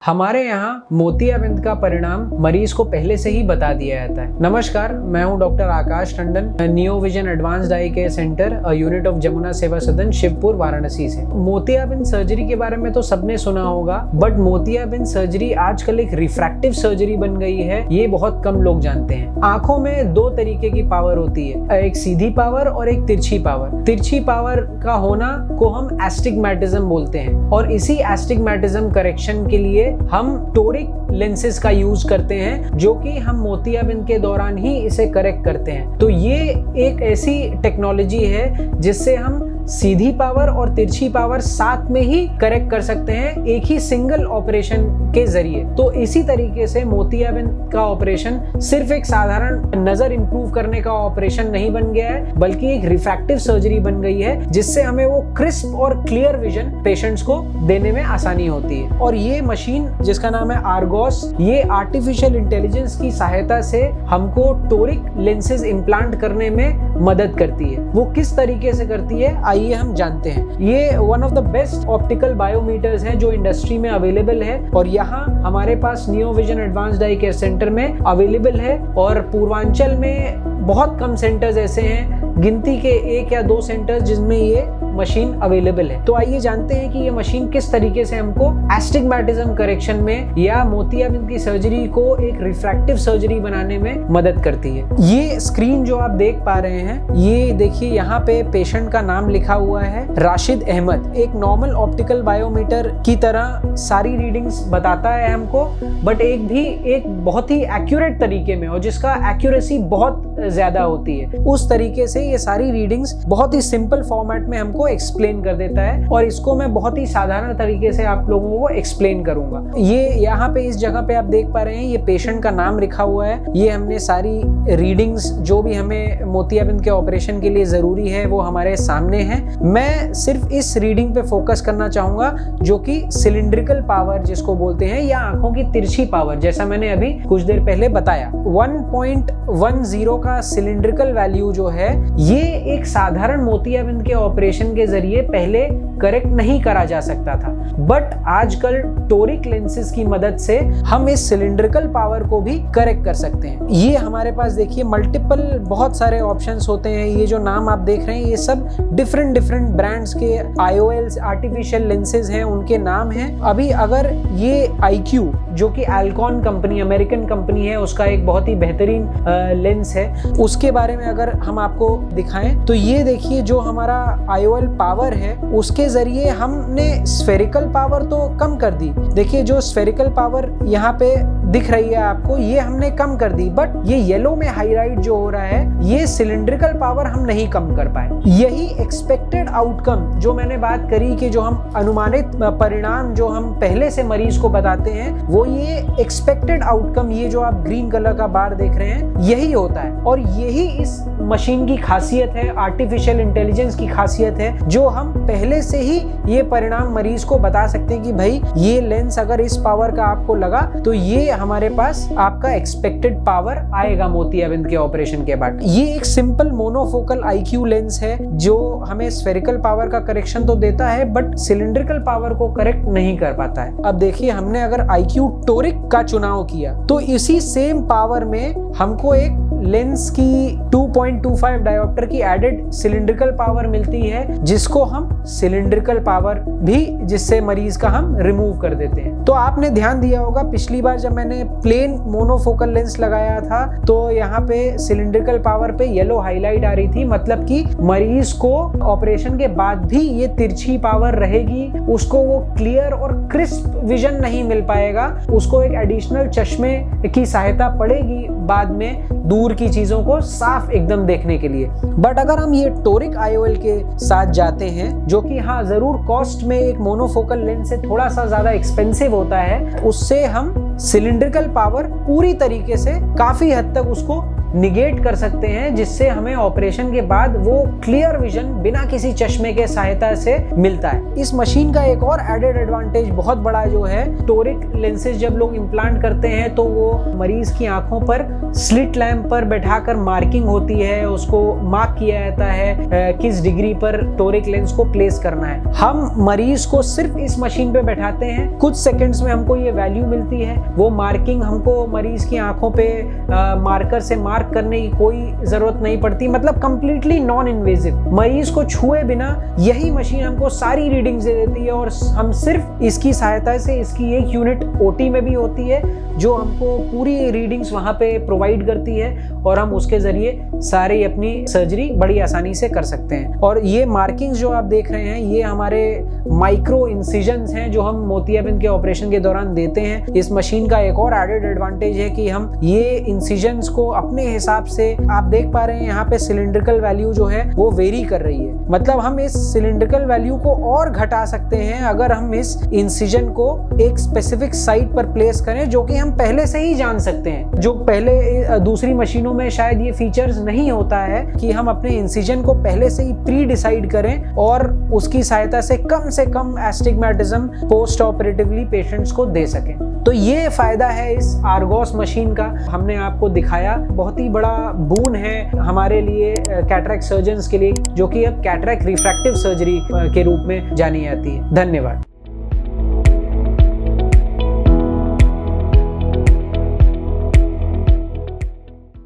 हमारे यहाँ मोतियाबिंद का परिणाम मरीज को पहले से ही बता दिया जाता है। नमस्कार, मैं हूँ doctor Akash Tandon, neo vision advanced eye care centre, unit of Jamuna सेवा सदन, शिवपुर, वाराणसी से। मोतियाबिंद सर्जरी के बारे में तो सबने सुना होगा, बट मोतियाबिंद सर्जरी आजकल एक रिफ्रैक्टिव सर्जरी बन गई है, ये बहुत कम लोग जानते हैं। आंखों में दो तरीके की पावर होती है, एक सीधी पावर और एक तिरछी पावर। तिरछी पावर का होना को हम एस्टिग्मैटिज्म बोलते हैं, और इसी एस्टिग्मैटिज्म करेक्शन के लिए हम टोरिक लेंसेज का यूज करते हैं, जो कि हम मोतियाबिंद के दौरान ही इसे करेक्ट करते हैं। तो ये एक ऐसी टेक्नोलॉजी है जिससे हम सीधी पावर और तिरछी पावर साथ में ही करेक्ट कर सकते हैं, एक ही सिंगल ऑपरेशन के जरिए। तो इसी तरीके से मोतियाबिंद का ऑपरेशन सिर्फ एक साधारण नजर इंप्रूव करने का ऑपरेशन नहीं बन गया है, बल्कि एक रिफ्रैक्टिव सर्जरी बन गई है, जिससे हमें वो क्रिस्प और क्लियर विजन पेशेंट्स को देने में आसानी होती है। और ये मशीन जिसका नाम है आर्गोस, ये आर्टिफिशियल इंटेलिजेंस की सहायता से हमको टोरिक लेंसेज इम्प्लांट करने में मदद करती है। वो किस तरीके से करती है, आइए हम जानते हैं। ये one of the best optical biometers है जो इंडस्ट्री में अवेलेबल है, और यहाँ हमारे पास neo vision advanced eye care centre में अवेलेबल है। और पूर्वांचल में बहुत कम सेंटर्स ऐसे हैं, गिनती के 1 या 2 सेंटर्स जिनमें ये मशीन अवेलेबल है। तो आइए जानते हैं कि ये मशीन किस तरीके से हमको एस्टिग्मैटिज्म करेक्शन में या मोतियाबिंद की सर्जरी को एक रिफ्रैक्टिव सर्जरी बनाने में मदद करती है। ये स्क्रीन जो आप देख पा रहे हैं, ये देखिए यहाँ पे पेशेंट का नाम लिखा हुआ है, राशिद अहमद। एक नॉर्मल ऑप्टिकल बायोमीटर की तरह सारी रीडिंग्स बताता है हमको, बट एक बहुत ही एक्यूरेट तरीके में, और जिसका एक्यूरेसी बहुत ज्यादा होती है। उस तरीके से ये सारी रीडिंग्स बहुत ही सिंपल फॉर्मेट में हमको एक्सप्लेन कर देता है, और इसको मैं बहुत ही साधारण तरीके से आप लोगों को एक्सप्लेन करूंगा। ये यहाँ पे इस जगह पे आप देख पा रहे हैं, ये पेशेंट का नाम लिखा हुआ है। ये हमने सारी रीडिंग्स जो भी हमें मोतियाबिंद के ऑपरेशन के लिए जरूरी है वो हमारे सामने है। मैं सिर्फ इस रीडिंग पे फोकस करना चाहूंगा, जो कि सिलिंड्रिकल पावर जिसको बोलते हैं, या आंखों की तिरछी पावर, जैसा मैंने अभी कुछ देर पहले बताया। 1.10 का सिलिंड्रिकल वैल्यू जो है, ये एक साधारण मोतियाबिंद के ऑपरेशन के जरिए पहले करेक्ट नहीं करा जा सकता था, बट आजकल टोरिक लेंसेज की मदद से हम इस सिलिंड्रिकल पावर को भी करेक्ट कर सकते हैं। ये हमारे पास देखिए मल्टीपल बहुत सारे ऑप्शंस होते हैं। ये जो नाम आप देख रहे हैं, ये सब डिफरेंट ब्रांड्स के IOLs आर्टिफिशियल लेंसेज हैं, उनके नाम हैं। अभी अगर ये IQ, जो कि एल्कॉन कंपनी, अमेरिकन कंपनी है, उसका एक बहुत ही बेहतरीन लेंस है, उसके बारे में अगर हम आपको दिखाएं, तो ये देखिए जो हमारा IOL पावर है, उसके जरिए हमने स्फेरिकल पावर तो कम कर दी। देखिए जो स्फेरिकल पावर यहाँ पे दिख रही है आपको, ये हमने कम कर दी, बट ये येलो में हाईलाइट जो हो रहा है, ये सिलिंड्रिकल पावर हम नहीं कम कर पाए। यही एक्सपेक्टेड आउटकम जो मैंने बात करी कि जो हम अनुमानित परिणाम जो हम पहले से मरीज को बताते हैं, वो ये एक्सपेक्टेड आउटकम, ये जो आप ग्रीन कलर का बार देख रहे हैं, यही होता है। और यही इस मशीन की खासियत है, आर्टिफिशियल इंटेलिजेंस की खासियत है, जो हम पहले से ही ये परिणाम मरीज को बता सकते हैं कि भाई ये लेंस अगर इस पावर का आपको लगा, तो ये हमारे पास आपका एक्सपेक्टेड पावर आएगा मोतियाबिंद के ऑपरेशन के बाद। ये एक सिंपल मोनोफोकल IQ लेंस है, जो हमें स्फेरिकल पावर का करेक्शन तो देता है, बट सिलिंड्रिकल पावर को करेक्ट नहीं कर पाता है। अब देखिए, हमने अगर IQ टोरिक का चुनाव किया, तो इसी सेम पावर में हमको एक लेंस की 2.25 डायोप्टर की एडेड सिलिंड्रिकल पावर मिलती है, जिसको हम सिलिंड्रिकल पावर भी, जिससे मरीज का हम रिमूव कर देते हैं। तो आपने ध्यान दिया होगा, पिछली बार जब मैंने प्लेन मोनोफोकल लेंस लगाया था, तो यहाँ पे सिलिंड्रिकल पावर पे येलो हाईलाइट आ रही थी, मतलब कि मरीज को ऑपरेशन के बाद भी ये तिरछी पावर रहेगी, उसको वो क्लियर और क्रिस्प विजन नहीं मिल पाएगा, उसको एक एडिशनल चश्मे की सहायता पड़ेगी बाद में दूर की चीजों को साफ एकदम देखने के लिए। बट अगर हम ये टोरिक IOL के साथ जाते हैं, जो कि हाँ जरूर कॉस्ट में एक मोनोफोकल लेंस से थोड़ा सा ज्यादा एक्सपेंसिव होता है, उससे हम सिलिंड्रिकल पावर पूरी तरीके से काफी हद तक उसको निगेट कर सकते हैं, जिससे हमें ऑपरेशन के बाद वो क्लियर विजन बिना किसी चश्मे के सहायता से मिलता है। इस मशीन का एक और एडेड एडवांटेज बहुत बड़ा जो है, टोरिक लेंसेज जब लोग इम्प्लांट करते हैं तो वो मरीज की आंखों पर स्लिट लैंप पर बैठाकर मार्किंग होती है, उसको मार्क किया जाता है किस डिग्री पर टोरिक लेंस को प्लेस करना है। हम मरीज को सिर्फ इस मशीन पे बैठाते हैं, कुछ सेकंड्स में हमको ये वैल्यू मिलती है। वो मार्किंग हमको मरीज की आंखों पे मार्कर से मार्क करने की कोई जरूरत नहीं पड़ती, मतलब कंप्लीटली नॉन इन्वेजिव। मरीज को छुए बिना यही मशीन हमको सारी रीडिंग्स दे देती है, और हम सिर्फ इसकी सहायता से, इसकी एक यूनिट ओटी में भी होती है जो हमको पूरी रीडिंग्स वहां पे प्रोवाइड करती है, और हम उसके जरिए सारी अपनी सर्जरी बड़ी आसानी से कर सकते हैं। और ये मार्किंग्स जो आप देख रहे हैं, ये हमारे माइक्रो इंसिजन्स हैं जो हम मोतियाबिंद के ऑपरेशन के दौरान देते हैं। इस मशीन का एक और एडेड एडवांटेज है कि हम ये इंसिजन्स को अपने हिसाब से, आप देख पा रहे हैं यहाँ पे सिलिंड्रिकल वैल्यू जो है वो वेरी कर रही है, मतलब हम इस सिलिंड्रिकल वैल्यू को और घटा सकते हैं अगर हम इस इंसिजन को एक स्पेसिफिक साइट पर प्लेस करें, जो कि हम पहले से ही जान सकते हैं। जो पहले दूसरी मशीनों में शायद ये फीचर्स नहीं होता है कि हम अपने इंसिजन को पहले से ही प्री डिसाइड करें और उसकी सहायता से कम एस्टिग्मेटिज्म पोस्ट ऑपरेटिवली पेशेंट्स को दे सकें। तो ये फायदा है इस आर्गोस मशीन का, हमने आपको दिखाया। बहुत ही बड़ा बून है हमारे लिए कैटरेक्ट सर्जन्स के लिए, जो कि अब कैटरेक्ट रिफ्रैक्टिव सर्जरी के रूप में जानी जाती है। धन्यवाद।